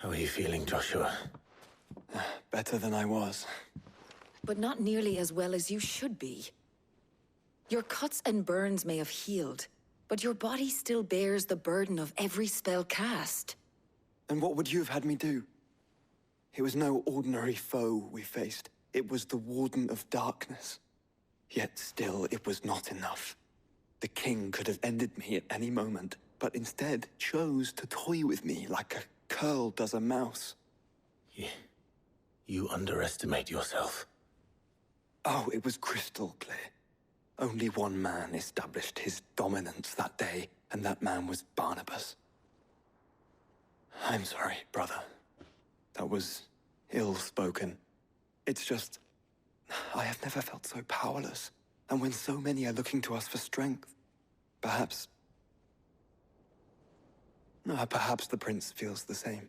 How are you feeling, Joshua? Better than I was. But not nearly as well as you should be. Your cuts and burns may have healed, but your body still bears the burden of every spell cast. And what would you have had me do? It was no ordinary foe we faced. It was the Warden of Darkness. Yet still, it was not enough. The king could have ended me at any moment, but instead chose to toy with me like a curl does a mouse. You underestimate yourself. Oh, it was crystal clear. Only one man established his dominance that day, and that man was Barnabas. I'm sorry, brother. That was ill-spoken. It's just, I have never felt so powerless. And when so many are looking to us for strength, perhaps the prince feels the same.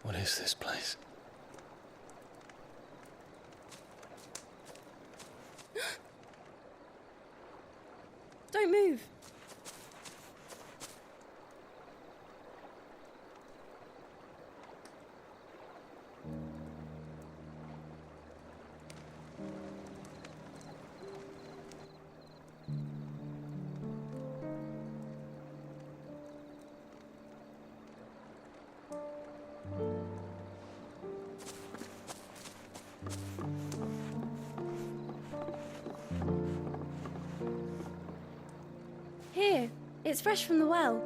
What is this place? Don't move. Here, it's fresh from the well.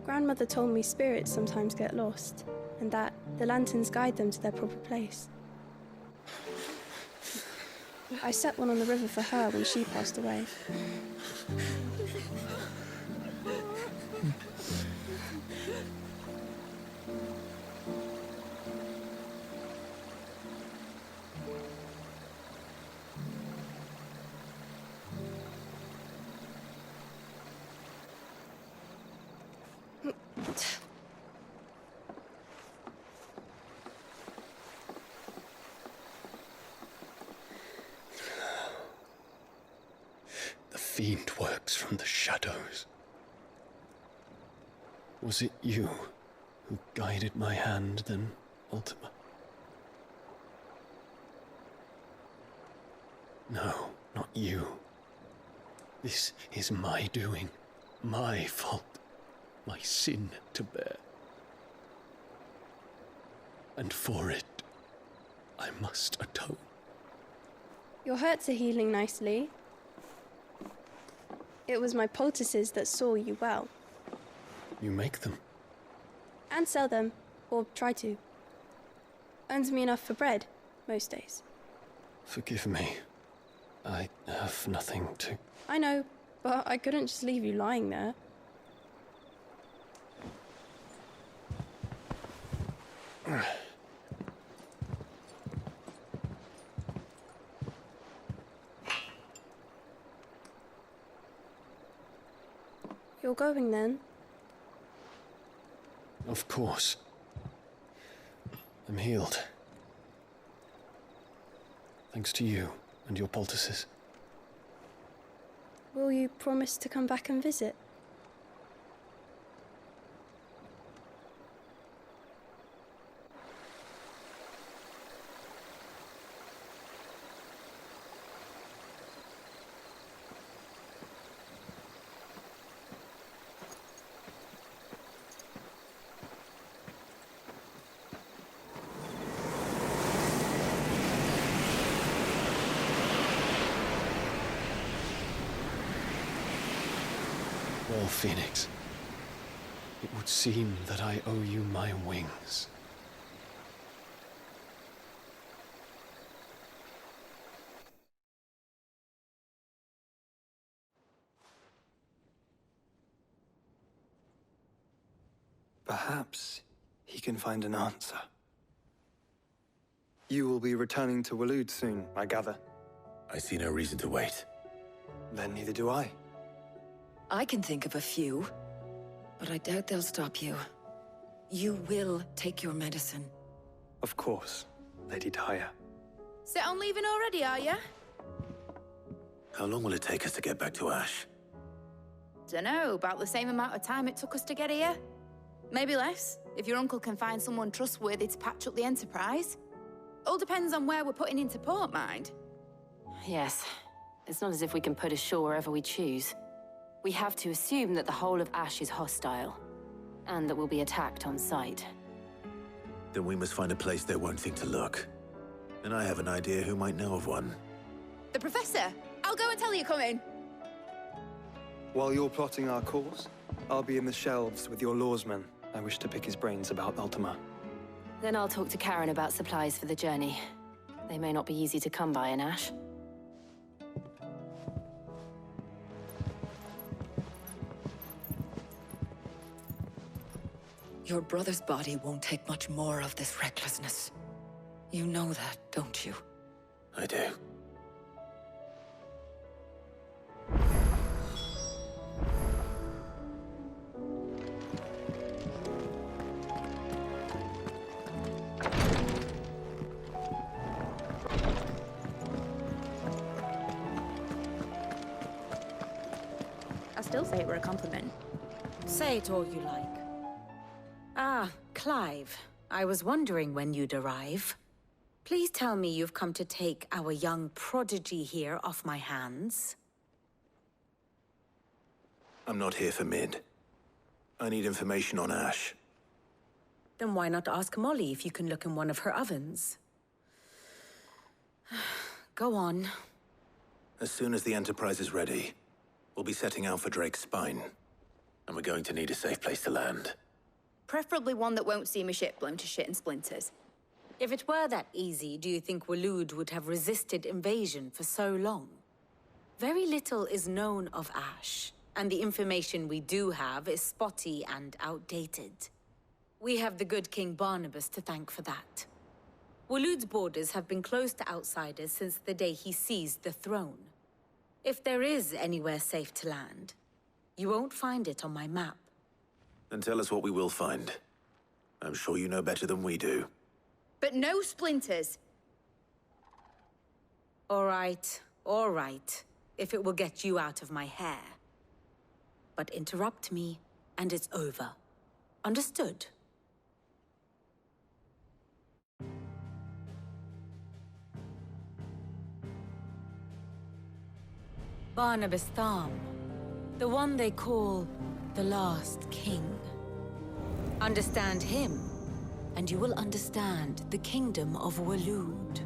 Grandmother told me spirits sometimes get lost, and that the lanterns guide them to their proper place. I set one on the river for her when she passed away. The fiend works from the shadows. Was it you who guided my hand, then, Ultima? No, not you. This is my doing, my fault, my sin to bear. And for it, I must atone. Your hurts are healing nicely. It was my poultices that saw you well. You make them? And sell them, or try to. Earns me enough for bread, most days. Forgive me. I have nothing to... I know, but I couldn't just leave you lying there. You're going then? Of course. I'm healed. Thanks to you and your poultices. Will you promise to come back and visit? Well, Phoenix, it would seem that I owe you my wings. Perhaps he can find an answer. You will be returning to Waloed soon, I gather. I see no reason to wait. Then neither do I. I can think of a few, but I doubt they'll stop you. You will take your medicine. Of course, Lady Daya. Set on leaving already, are ya? How long will it take us to get back to Ash? Dunno, about the same amount of time it took us to get here. Maybe less, if your uncle can find someone trustworthy to patch up the Enterprise. All depends on where we're putting into port, mind. Yes. It's not as if we can put ashore wherever we choose. We have to assume that the whole of Ash is hostile, and that we'll be attacked on sight. Then we must find a place they won't think to look. And I have an idea who might know of one. The Professor! I'll go and tell you come in. While you're plotting our course, I'll be in the shelves with your lawsman. I wish to pick his brains about Ultima. Then I'll talk to Karen about supplies for the journey. They may not be easy to come by in Ash. Your brother's body won't take much more of this recklessness. You know that, don't you? I do. I still say it were a compliment. Say it all you like. Ah, Clive. I was wondering when you'd arrive. Please tell me you've come to take our young prodigy here off my hands. I'm not here for Mid. I need information on Ash. Then why not ask Molly if you can look in one of her ovens? Go on. As soon as the Enterprise is ready, we'll be setting out for Drake's Spine. And we're going to need a safe place to land. Preferably one that won't see my ship blown to shit and splinters. If it were that easy, do you think Waloed would have resisted invasion for so long? Very little is known of Ash, and the information we do have is spotty and outdated. We have the good King Barnabas to thank for that. Waloed's borders have been closed to outsiders since the day he seized the throne. If there is anywhere safe to land, you won't find it on my map. Then tell us what we will find. I'm sure you know better than we do. But no splinters. All right, if it will get you out of my hair. But interrupt me, and it's over. Understood? Barnabas Tham, the one they call the Last King. Understand him, and you will understand the kingdom of Waloed.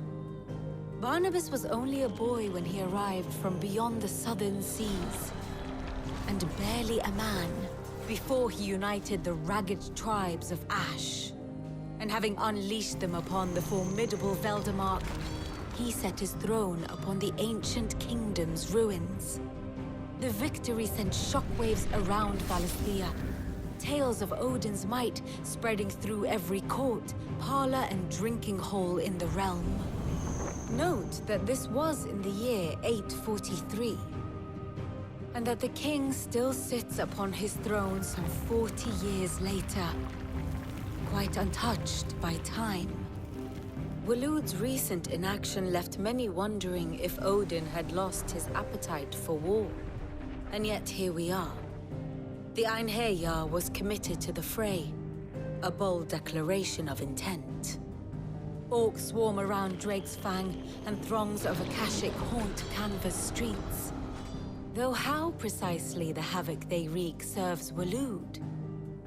Barnabas was only a boy when he arrived from beyond the southern seas, and barely a man before he united the ragged tribes of Ash. And having unleashed them upon the formidable Veldamark, he set his throne upon the ancient kingdom's ruins. The victory sent shockwaves around Valisthea, tales of Odin's might spreading through every court, parlor, and drinking hole in the realm. Note that this was in the year 843. and that the king still sits upon his throne some 40 years later, quite untouched by time. Waloed's recent inaction left many wondering if Odin had lost his appetite for war. And yet here we are. The Einherjar was committed to the fray, a bold declaration of intent. Orcs swarm around Drake's Fang, and throngs of Akashic haunt Canva's streets. Though how precisely the havoc they wreak serves Waloed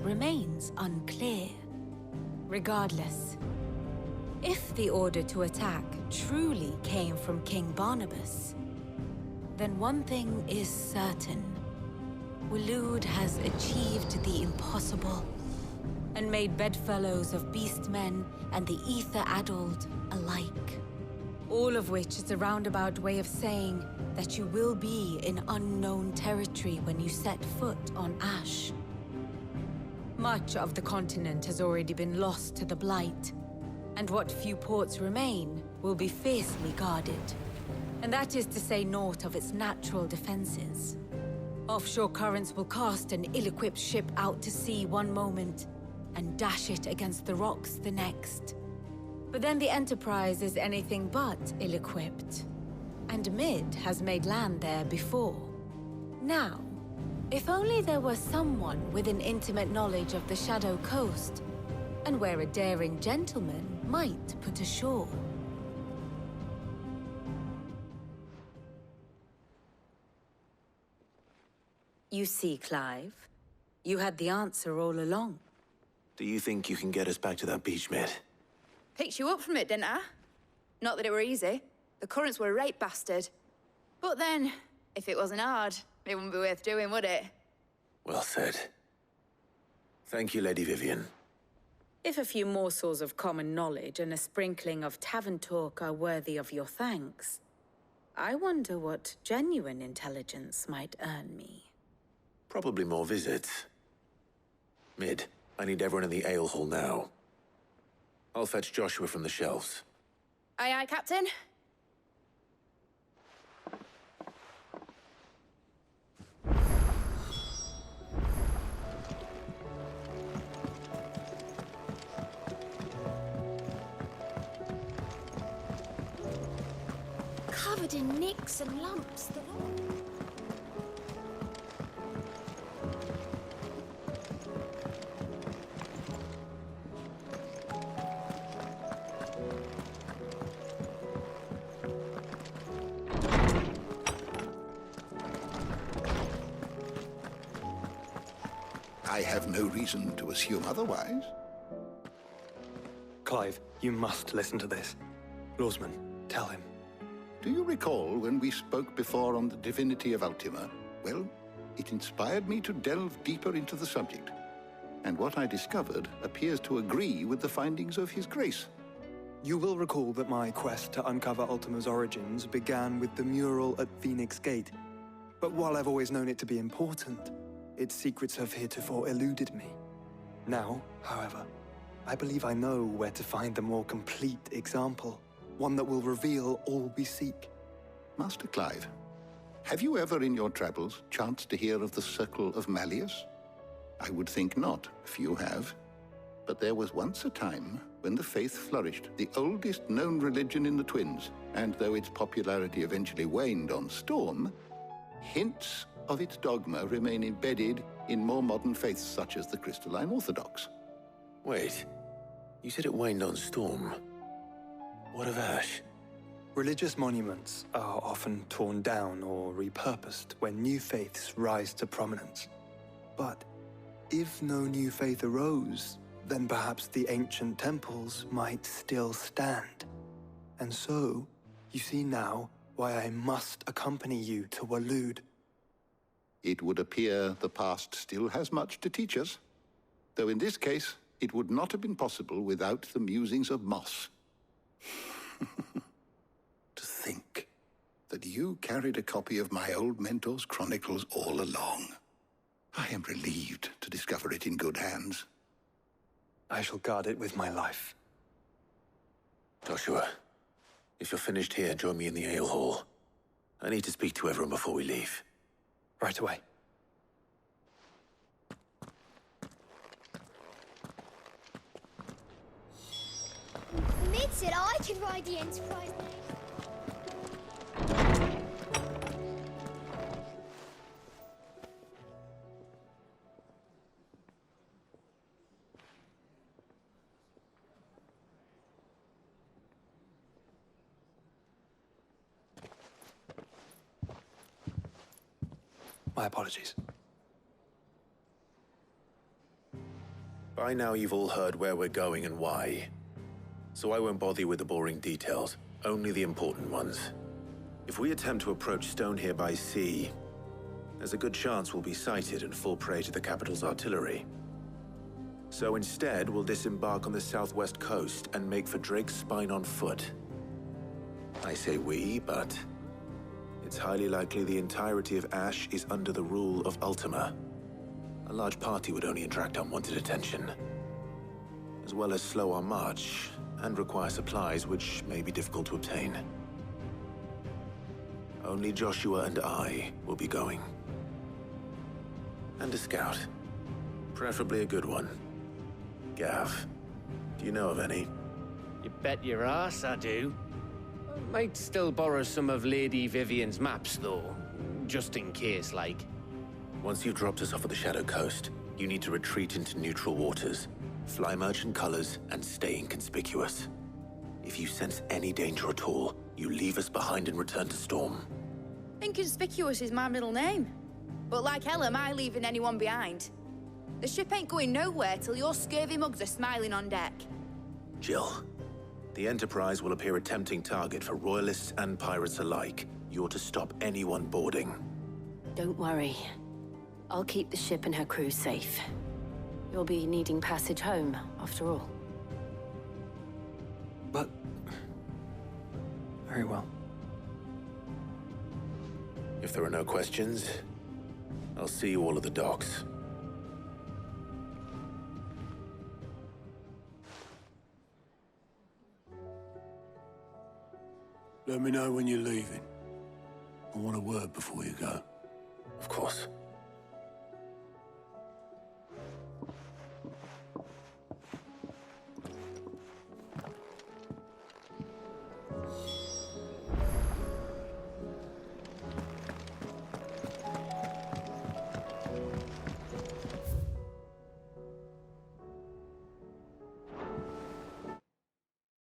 remains unclear. Regardless, if the order to attack truly came from King Barnabas, then one thing is certain. Waloed has achieved the impossible, and made bedfellows of beastmen and the ether-addled alike. All of which is a roundabout way of saying that you will be in unknown territory when you set foot on Ash. Much of the continent has already been lost to the Blight, and what few ports remain will be fiercely guarded. And that is to say naught of its natural defenses. Offshore currents will cast an ill-equipped ship out to sea one moment, and dash it against the rocks the next. But then the Enterprise is anything but ill-equipped. And Mid has made land there before. Now, if only there were someone with an intimate knowledge of the Shadow Coast, and where a daring gentleman might put ashore. You see, Clive, you had the answer all along. Do you think you can get us back to that beach, Mid? Picked you up from it, didn't I? Not that it were easy. The currents were a right bastard. But then, if it wasn't hard, it wouldn't be worth doing, would it? Well said. Thank you, Lady Vivian. If a few morsels of common knowledge and a sprinkling of tavern talk are worthy of your thanks, I wonder what genuine intelligence might earn me. Probably more visits. Mid, I need everyone in the ale hall now. I'll fetch Joshua from the shelves. Aye, aye, Captain. Covered in nicks and lumps. I have no reason to assume otherwise. Clive, you must listen to this. Lawsman, tell him. Do you recall when we spoke before on the divinity of Ultima? Well, it inspired me to delve deeper into the subject. And what I discovered appears to agree with the findings of His Grace. You will recall that my quest to uncover Ultima's origins began with the mural at Phoenix Gate. But while I've always known it to be important, its secrets have heretofore eluded me. Now, however, I believe I know where to find the more complete example, one that will reveal all we seek. Master Clive, have you ever in your travels chanced to hear of the Circle of Malleus? I would think not, if you have. But there was once a time when the faith flourished, the oldest known religion in the Twins, and though its popularity eventually waned on Storm, hints of its dogma remain embedded in more modern faiths such as the Crystalline Orthodox. Wait, you said it waned on Storm. What of Ash? Religious monuments are often torn down or repurposed when new faiths rise to prominence. But if no new faith arose, then perhaps the ancient temples might still stand. And so, you see now why I must accompany you to Waloed. It would appear the past still has much to teach us, though in this case, it would not have been possible without the musings of Moss. To think that you carried a copy of my old mentor's chronicles all along. I am relieved to discover it in good hands. I shall guard it with my life. Joshua, if you're finished here, join me in the ale hall. I need to speak to everyone before we leave. Right away. Mid said I could ride the Enterprise. My apologies. By now you've all heard where we're going and why. So I won't bother you with the boring details, only the important ones. If we attempt to approach Stone here by sea, there's a good chance we'll be sighted and fall prey to the capital's artillery. So instead, we'll disembark on the southwest coast and make for Drake's Spine on foot. I say we, but it's highly likely the entirety of Ash is under the rule of Ultima. A large party would only attract unwanted attention, as well as slow our march and require supplies which may be difficult to obtain. Only Joshua and I will be going. And a scout. Preferably a good one. Gav, do you know of any? You bet your ass I do. Might still borrow some of Lady Vivian's maps, though. Just in case, like. Once you've dropped us off at the Shadow Coast, you need to retreat into neutral waters, fly merchant colors, and stay inconspicuous. If you sense any danger at all, you leave us behind and return to Storm. Inconspicuous is my middle name. But like hell am I leaving anyone behind. The ship ain't going nowhere till your scurvy mugs are smiling on deck. Jill, the Enterprise will appear a tempting target for royalists and pirates alike. You're to stop anyone boarding. Don't worry. I'll keep the ship and her crew safe. You'll be needing passage home, after all. But... very well. If there are no questions, I'll see you all at the docks. Let me know when you're leaving. I want a word before you go. Of course.